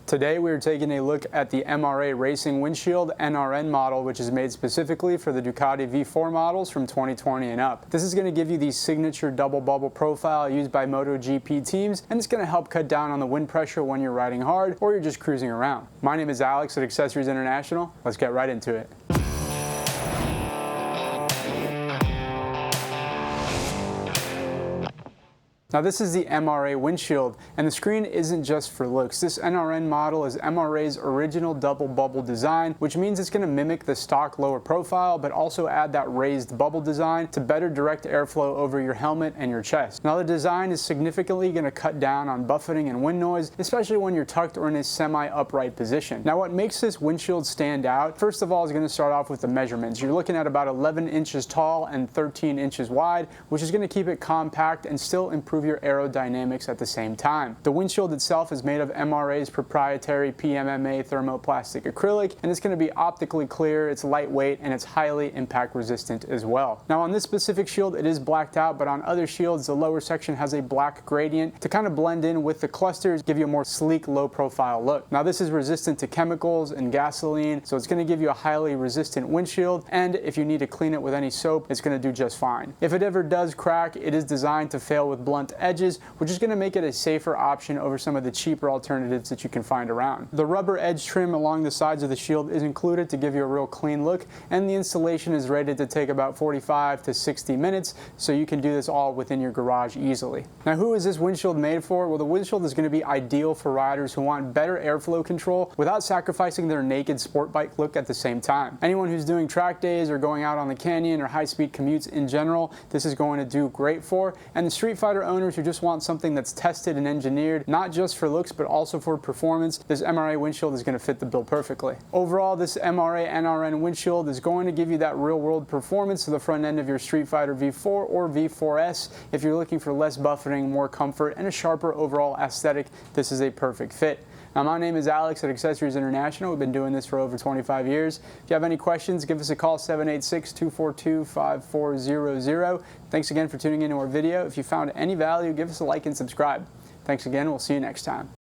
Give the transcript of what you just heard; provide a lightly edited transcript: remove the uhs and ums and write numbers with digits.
Today we are taking a look at the MRA Racing Windshield NRN model, which is made specifically for the Ducati V4 models from 2020 and up. This is going to give you the signature double bubble profile used by MotoGP teams, and it's going to help cut down on the wind pressure when you're riding hard or you're just cruising around. My name is Alex at Accessories International. Let's get right into it. Now this is the MRA windshield, and the screen isn't just for looks. This NRN model is MRA's original double bubble design, which means it's going to mimic the stock lower profile, but also add that raised bubble design to better direct airflow over your helmet and your chest. Now the design is significantly going to cut down on buffeting and wind noise, especially when you're tucked or in a semi-upright position. Now what makes this windshield stand out, first of all, is going to start off with the measurements. You're looking at about 11 inches tall and 13 inches wide, which is going to keep it compact and still improve your aerodynamics at the same time. The windshield itself is made of MRA's proprietary PMMA thermoplastic acrylic, and it's going to be optically clear, it's lightweight, and it's highly impact resistant as well. Now on this specific shield it is blacked out, but on other shields the lower section has a black gradient to kind of blend in with the clusters, give you a more sleek, low profile look. Now this is resistant to chemicals and gasoline, so it's going to give you a highly resistant windshield, and if you need to clean it with any soap, it's going to do just fine. If it ever does crack, it is designed to fail with blunt edges, which is going to make it a safer option over some of the cheaper alternatives that you can find around. The rubber edge trim along the sides of the shield is included to give you a real clean look, and the installation is rated to take about 45 to 60 minutes, so you can do this all within your garage easily. Now who is this windshield made for? Well, the windshield is going to be ideal for riders who want better airflow control without sacrificing their naked sport bike look at the same time. Anyone who's doing track days or going out on the canyon or high-speed commutes in general, this is going to do great for, and the Streetfighter owners who just want something that's tested and engineered, not just for looks but also for performance, this MRA windshield is going to fit the bill perfectly. Overall, this MRA NRN windshield is going to give you that real-world performance to the front end of your Streetfighter V4 or V4S. If you're looking for less buffeting, more comfort, and a sharper overall aesthetic, this is a perfect fit. Now, my name is Alex at Accessories International. We've been doing this for over 25 years. If you have any questions, give us a call, 786-242-5400. Thanks again for tuning into our video. If you found any value, give us a like and subscribe. Thanks again. We'll see you next time.